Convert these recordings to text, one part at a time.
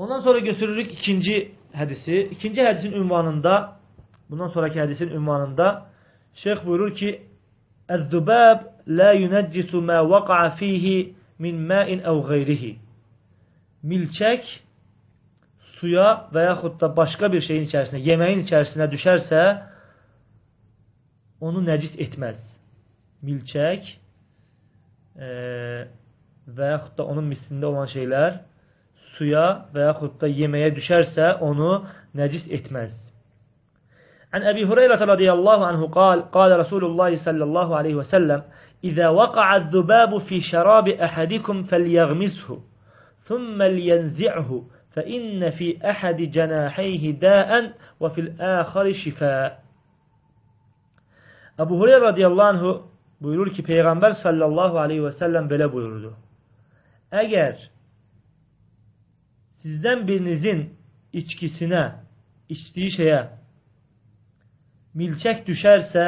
Ondan sonra götürürük ikinci hədisi. İkinci hədisin ünvanında, bundan sonraki hədisin ünvanında şeyh buyurur ki, "Ez-zubab la yuneccisu ma waqa'a fihi min ma'in aw ghayrihi." Milçək suya və yaxud da başqa bir şeyin içərisinə, yeməyin içərisinə düşərsə, onu nəcis etməz. Milçək və yaxud da onun mislində olan şeylər suya və yaxud da yeməyə düşərsə, onu nəcis etməz. An Əbi Hüreyrə radiyallahu anhu qala Rasulullah sallallahu aleyhi və səlləm İzə vaqa'əz-zubabu fi şərabi əhədikum fəlyəğmizhu thumma liyənzi'hu fəinnə fi əhədi cənaheyhi dəən və fil-əxari şifə. Əbu Hüreyrə radiyallahu anhu buyurur ki, Peyğəmbər sallallahu aleyhi və səlləm belə buyurdu. Əgər sizdən birinizin içkisinə, içdiyi şeyə milçək düşərsə,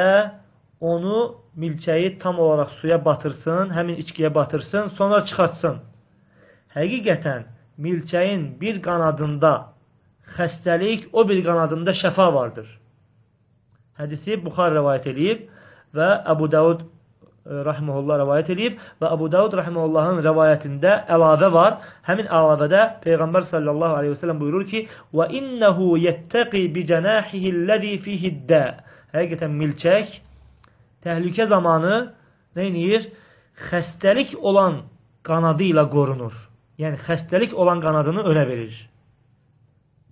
onu, milçəyi tam olaraq suya batırsın, həmin içkiyə batırsın, sonra çıxartsın. Həqiqətən, milçəyin bir qanadında xəstəlik, o bir qanadında şəfa vardır. Hədisi Buxar rəvayət edib və Əbu Davud rahimehullah rəvayət edib və Əbu Davud rahimehullahın rəvayətində əlavə var. Həmin əlavədə Peyğəmbər sallallahu aleyhi və səlləm buyurur ki, və innəhu yettəqi bi cənahihi'l-ləzi fihi'd-də. Həqiqətən milçək təhlükə zamanı nə edir? Xəstəlik olan qanadı ilə qorunur. Yəni xəstəlik olan qanadını önə verir.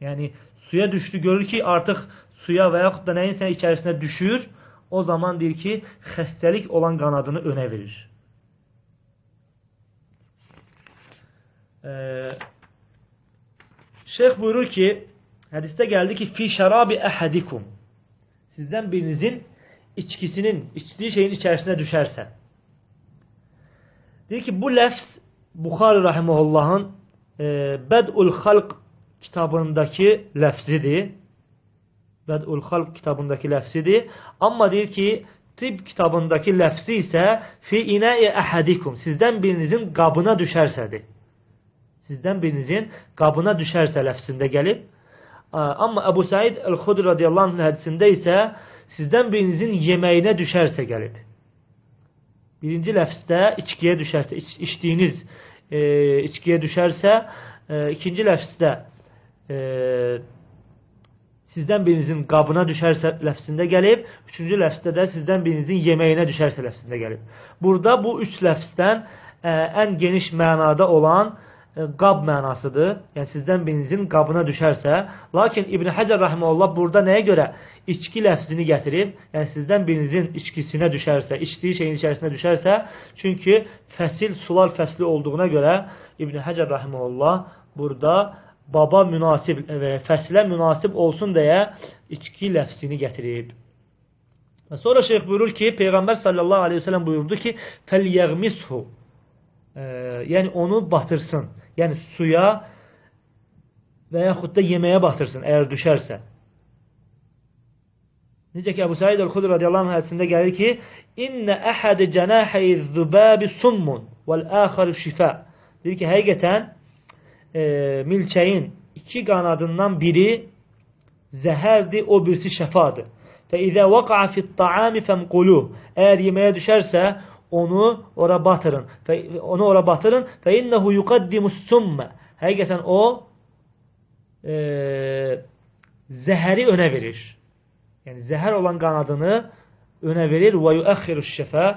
Yəni suya düşdü, görür ki, artıq suya və yaxud da nəyinsə içərisinə düşür. O zaman deyir ki, xəstəlik olan qanadını önə verir. Şeyh buyurur ki, hədisdə gəldi ki, fi şərabi əhədikum. Sizdən birinizin içkisinin, içdiyi şeyin içərisinə düşərsə. Deyir ki, bu ləfz Buxari rahimehullahın Bəd'ul Xalq kitabındakı ləfzidir. Bəd'ul Xalq kitabındakı ləfzidir. Amma deyir ki, Tib kitabındakı ləfzi isə fi inə'i əhədikum. Sizdən birinizin qabına düşərsədir. Sizdən birinizin qabına düşərsə ləfzində gəlib. Amma Əbu Said el-Xudri radiyallahu anh hədisində isə sizdən birinizin yeməyinə düşərsə gəlib. Birinci ləfzdə içkiyə düşərsə, içdiyiniz içkiyə düşərsə, ikinci ləfzdə sizdən birinizin qabına düşərsə ləfzində gəlib, üçüncü ləfzdə də sizdən birinizin yeməyinə düşərsə ləfzində gəlib. Burada bu üç ləfzdən ən geniş mənada olan qab mənasıdır. Yəni sizdən birinizin qabına düşərsə, lakin İbn Həcər rahimehullah burada nəyə görə içki ləfzini gətirib? Yəni sizdən birinizin içkisinə düşərsə, içdiyi şeyin içərisinə düşərsə, çünki fəsil sular fəsli olduğuna görə İbn Həcər rahimehullah burada baba münasib və fəslə münasib olsun deyə içki ləfzini gətirib. Sonra şeyh buyurur ki, Peyğəmbər sallallahu aleyhi ve sellem buyurdu ki, fəlyəğmishu, yəni onu batırsın. Yəni suya və yaxud da yeməyə batırsın, əgər düşərsə. Necə ki, Əbu Said el-Xudri radiyallahu anh hədisində gəlir ki, İnnə əhədi cənəhəyi-zübəbi summun vəl-əxəri şifə. Deyir ki, həqiqətən milçəyin iki qanadından biri zəhərdir, o birisi şəfadır. Fəizə vəqa'a fit-ta'ami fəmquluh. Əgər yeməyə düşərsə, onu ora batırın. Onu ora batırın. Fəinnehu yuqaddimus-summə. Həqiqətən o zəhəri önə verir. Yəni zəhər olan qanadını önə verir və yuəxxiruş-şəfə.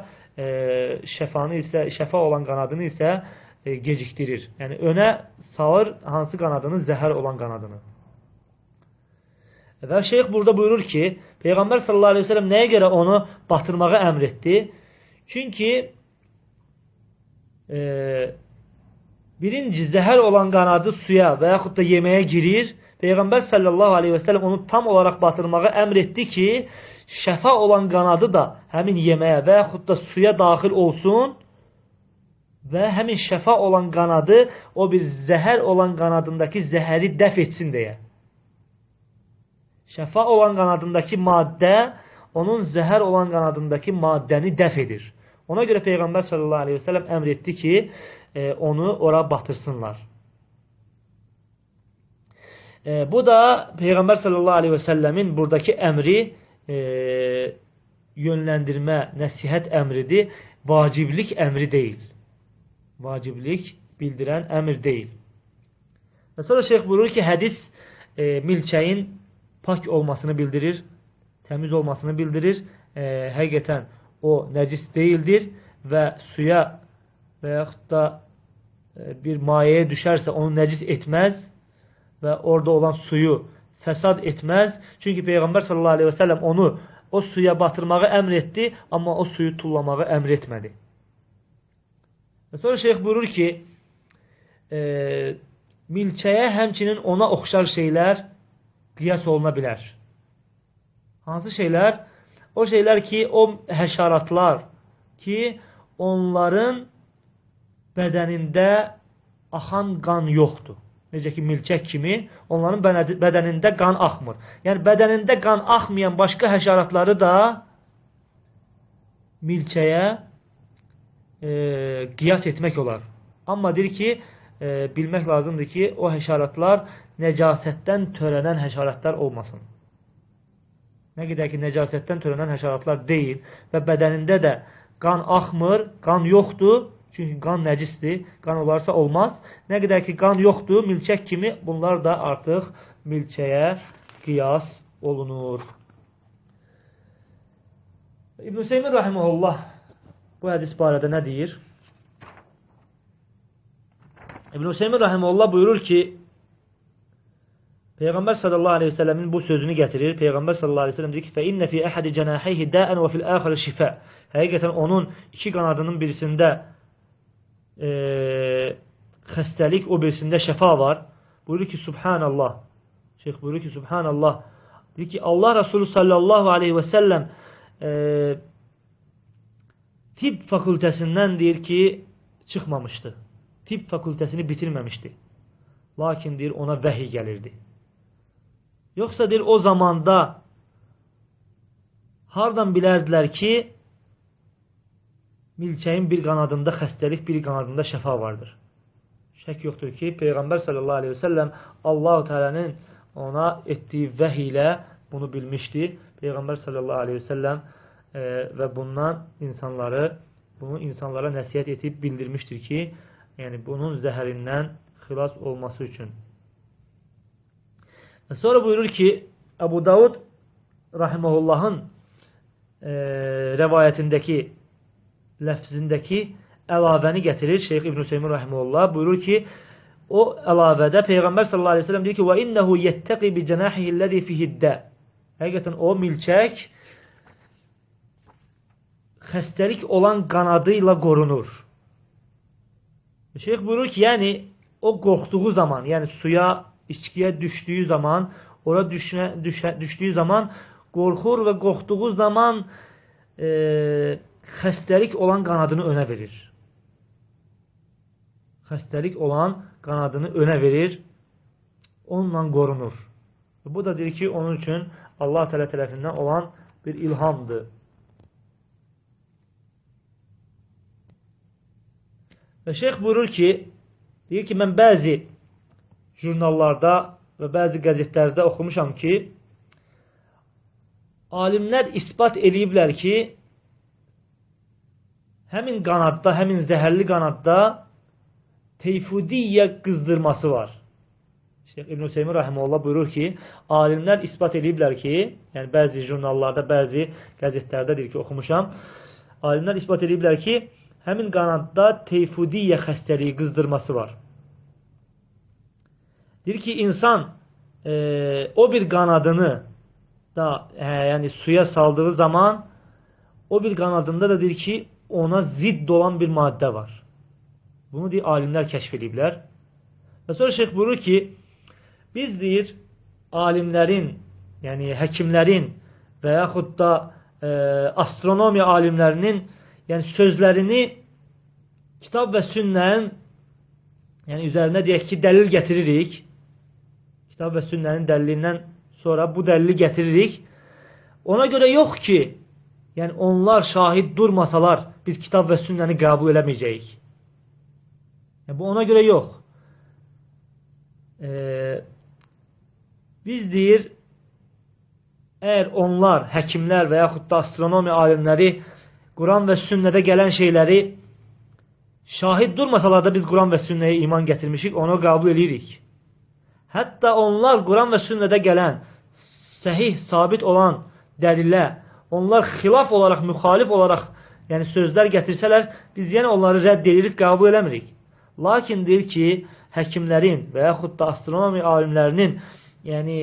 Şəfa olan qanadını isə gecikdirir. Yəni önə salır hansı qanadını? Zəhər olan qanadını. Və şeyx burada buyurur ki, Peyğəmbər sallallahu aleyhi ve sellem nəyə görə onu batırmağa əmr etdi? Çünki birinci zəhər olan qanadı suya və yaxud da yeməyə girir. Peyğəmbər sallallahu aleyhi ve sellem onu tam olaraq batırmağa əmr etdi ki, şəfa olan qanadı da həmin yeməyə və yaxud da suya daxil olsun və həmin şəfa olan qanadı o bir zəhər olan qanadındakı zəhəri dəf etsin deyə. Şəfa olan qanadındakı maddə onun zəhər olan qanadındakı maddəni dəf edir. Ona görə Peyğəmbər sallallahu aleyhi ve sellem əmr etdi ki, onu ora batırsınlar. Bu da Peyğəmbər sallallahu aleyhi və səlləmin buradakı əmri yönləndirmə, nəsihət əmridir. Vaciblik əmri deyil. Vaciblik bildirən əmr deyil. Və sonra şeyx buyurur ki, hədis milçəyin pak olmasını bildirir, təmiz olmasını bildirir. Həqiqətən o nəcis deyildir və suya və yaxud da bir mayəyə düşərsə onu nəcis etməz və orada olan suyu fəsad etməz. Çünki Peyğəmbər sallallahu aleyhi və səlləm onu o suya batırmağı əmr etdi, amma o suyu tullamağı əmr etmədi. Və sonra şeyx buyurur ki, milçəyə həmçinin ona oxşar şeylər qiyas oluna bilər. Hansı şeylər? O şeylər ki, o həşaratlar ki, onların bədənində axan qan yoxdur. Necə ki, milçək kimi onların bədənində qan axmır. Yəni, bədənində qan axmayan başqa həşaratları da milçəyə qiyas etmək olar. Amma deyir ki, bilmək lazımdır ki, o həşaratlar nəcasətdən törənən həşaratlar olmasın. Nə qədər ki, nəcasətdən törənən həşaratlar deyil və bədənində də qan axmır, qan yoxdur. Çünki qan nəcisdir, qan olarsa olmaz. Nə qədər ki, qan yoxdur, milçək kimi bunlar da artıq milçəyə qiyas olunur. İbn Hüseymin rahimehullah bu hədis barədə nə deyir? İbn Hüseymin rahimehullah buyurur ki, Peyğəmbər sallallahu aleyhi ve sellemin bu sözünü gətirir. Peyğəmbər sallallahu aleyhi ve sellem deyir ki, فَإِنَّ فِي أَحَدِ جَنَاحَيْهِ دَاءً وَفِي الْآخَرِ شِفَاءً. Həqiqətən onun iki qanadının birisində xəstəlik, o birisində şəfa var. Buyurur ki, Subhanallah. Şeyx buyurur ki, Subhanallah. Deyir ki, Allah Resulü sallallahu aleyhi ve sellem tibb fakültəsindən deyir ki, çıxmamışdı. Tibb fakültəsini bitirməmişdi. Lakin deyir, ona vəhiy gəlirdi. Yoxsa deyir, o zamanda hardan bilərdilər ki, milçəyin bir qanadında xəstəlik, bir qanadında şəfa vardır. Şək yoxdur ki, Peyğəmbər sallallahu aleyhi ve sellem Allah-u Teala'nın ona etdiyi vəhiy ilə bunu bilmişdi. Peyğəmbər sallallahu aleyhi ve sellem və bundan bunu insanlara nəsihət etib bildirmişdir ki, yəni bunun zəhərindən xilas olması üçün. Sonra buyurur ki, Əbu Davud rahimehullahın rəvayətindəki ləfzindəki əlavəni gətirir Şeyx İbn Hüseymin rahimehullah. Buyurur ki, o əlavədə Peyğəmbər sallallahu aleyhi ve sellem deyir ki, وَإِنَّهُ يَتَّقِي بِجَنَاحِهِ الَّذِي فِيهِ الدَّاءُ. Həqiqətən o milçək xəstəlik olan qanadıyla qorunur. Şeyx buyurur ki, yəni o qorxduğu zaman, yəni suya, içkiyə düşdüyü zaman, ora düşdüyü zaman qorxur və qorxduğu zaman xəstəlik olan qanadını önə verir. Xəstəlik olan qanadını önə verir, onunla qorunur. Bu da deyir ki, onun üçün Allah Teala tərəfindən olan bir ilhamdır. Və şeyx buyurur ki, deyir ki, mən bəzi jurnallarda və bəzi qəzetlərdə oxumuşam ki, alimlər isbat eləyiblər ki, həmin qanadda, həmin zəhərli qanadda teyfudiyyə qızdırması var. Şeyx İbn Hüseymin rahimehullah buyurur ki, alimlər isbat eləyiblər ki, yəni bəzi jurnallarda, bəzi qəzetlərdə deyir ki, oxumuşam, alimlər isbat eləyiblər ki, həmin qanadda teyfudiyyə xəstəliyi qızdırması var. Deyir ki, insan o bir qanadını da yəni suya saldığı zaman o bir qanadında da deyir ki, ona zidd olan bir maddə var. Bunu deyir, alimlər kəşf ediblər. Və sonra şeyx buyurur ki, biz deyir, alimlərin, yəni həkimlərin və yaxud da astronomiya alimlərinin yəni sözlərini kitab və sünnənin yəni üzərinə deyək ki, dəlil gətiririk. Kitab və sünnənin dəlilindən sonra bu dəlili gətiririk. Ona görə yox ki, yəni onlar şahid durmasalar biz kitab və sünnəni qəbul eləməyəcəyik. Yəni, bu ona görə yox. Biz deyir, əgər onlar, həkimlər və yaxud da astronomiya alimləri Quran və sünnədə gələn şeyləri şahid durmasalar da biz Quran və sünnəyə iman gətirmişik, onu qəbul edirik. Hətta onlar Quran və sünnədə gələn, səhih, sabit olan dəlilə, onlar xilaf olaraq, müxalif olaraq, yəni sözlər gətirsələr, biz yenə onları rədd edirik, qəbul eləmirik. Lakin deyir ki, həkimlərin və yaxud da astronomiya alimlərinin yəni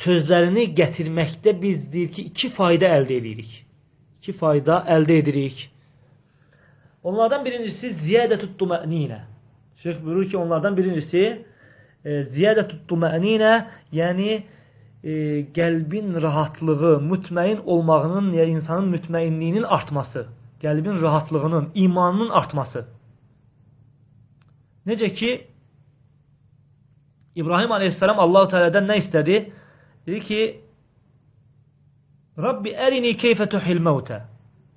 sözlərini gətirməkdə biz deyir ki, iki fayda əldə edirik. İki fayda əldə edirik. Onlardan birincisi ziyadətut tuma'ninə. Şeyx buyurur ki, onlardan birincisi ziyadətut tuma'ninə, yəni qəlbin rahatlığı, mütməin olmağının, ya insanın mütməinliyinin artması, qəlbin rahatlığının, imanının artması. Necə ki, İbrahim aleyhisselam Allah-u Teala'dan nə istədi? Dedi ki, Rabbi ərini keyfə tuhil mevtə.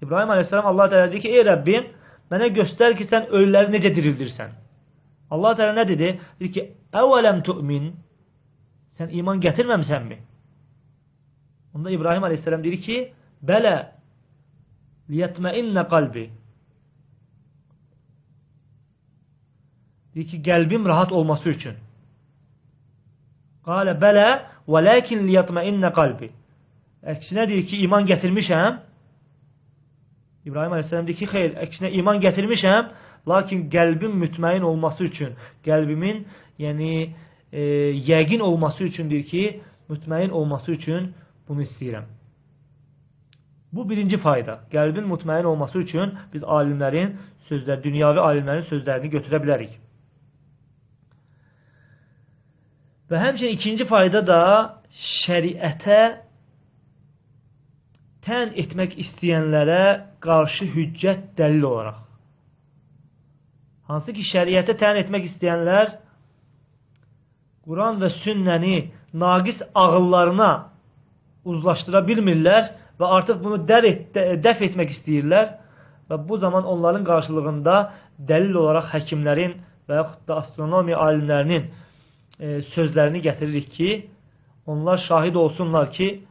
İbrahim aleyhisselam Allah-u Teala dedi ki, ey Rabbim, mənə göstər ki, sən ölüləri necə dirildirsən. Allah-u Teala nə dedi? Dedi ki, əvələm tu'min. Sən iman gətirməmisənmi? Onda İbrahim aleyhisselam dedi ki, bələ liyətməinnə qalbi. Dedi ki, qəlbim rahat olması üçün. Qalə bələ və ləkin liyətməinnə qalbi. Əksinə deyir ki, iman gətirmişəm. İbrahim aleyhisselam deyir ki, xeyr, əksinə iman gətirmişəm, lakin qəlbim mütməin olması üçün, qəlbimin yəni yəqin olması üçün deyir ki, mütməin olması üçün bunu istəyirəm. Bu birinci fayda. Qəlbin mütməin olması üçün biz alimlərin sözləri, dünyavi alimlərin sözlərini götürə bilərik. Və həmçinin ikinci fayda da şəriətə tən etmək istəyənlərə qarşı hüccət dəlil olaraq. Hansı ki, şəriətə tən etmək istəyənlər Quran və sünnəni naqis ağıllarına uzlaşdıra bilmirlər və artıq bunu dəf etmək istəyirlər və bu zaman onların qarşılığında dəlil olaraq həkimlərin və yaxud da astronomiya alimlərinin sözlərini gətiririk ki, onlar şahid olsunlar ki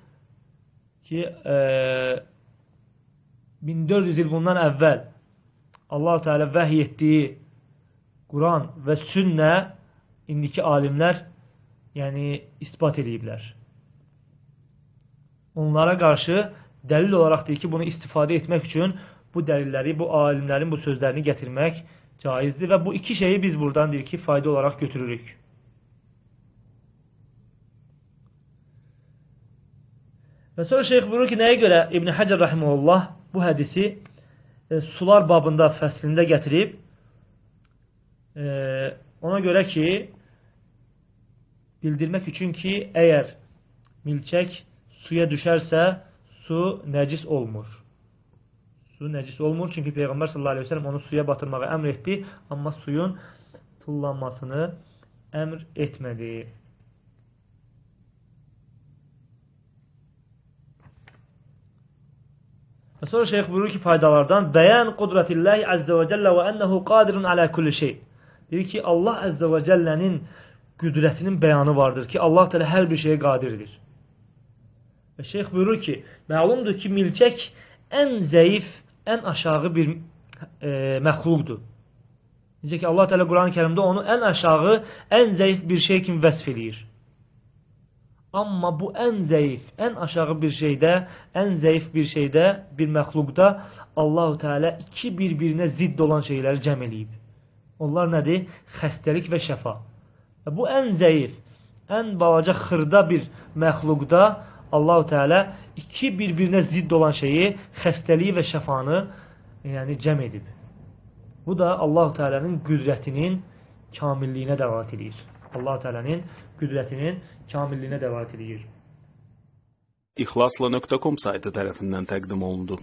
1400 il bundan əvvəl Allah-u Teala vəhiy etdiyi Quran və sünnə indiki alimlər yəni isbat ediblər. Onlara qarşı dəlil olaraq deyir ki, bunu istifadə etmək üçün bu dəlilləri, bu alimlərin bu sözlərini gətirmək caizdir və bu iki şeyi biz buradan deyir ki, fayda olaraq götürürük. Və sonra şeyx buyurur ki, nəyə görə İbn Həcər rahimehullah bu hədisi sular babında fəslində gətirib, ona görə ki, bildirmək üçün ki, əgər milçək suya düşərsə, su nəcis olmur. Su nəcis olmur, çünki Peyğəmbər sallallahu aleyhi ve sellem onu suya batırmağa əmr etdi, amma suyun tullanmasını əmr etmədi. Və sonra şeyx buyurur ki, faydalardan bəyan qudratillahi azze və cəllə və ənəhu qadirun alə kulli şey. Deyir ki, Allah azze və cəllənin qüdrətinin bəyanı vardır ki, Allah təala hər bir şeyə qadirdir. Və şeyx buyurur ki, məlumdur ki, milçək ən zəif, ən aşağı bir məxluqdur. Necə ki, Allah təala Quran-ı Kərimdə onu ən aşağı, ən zəif bir şey kimi vəsf eləyir. Amma bu ən zəif, ən aşağı bir şeydə, ən zəif bir şeydə, bir məxluqda Allah-u Teala iki bir-birinə zidd olan şeyləri cəm eləyib. Onlar nədir? Xəstəlik və şəfa. Bu ən zəif, ən balaca xırda bir məxluqda Allah-u Teala iki bir-birinə zidd olan şeyi, xəstəliyi və şəfanı yəni cəm edib. Bu da Allah-u Teala'nın qüdrətinin kamilliyinə dəlalət edir. Allah-u Teala'nın qüdrətinin kamilliyinə dəlalət edir. İxlasla.com saytı tərəfindən təqdim olundu.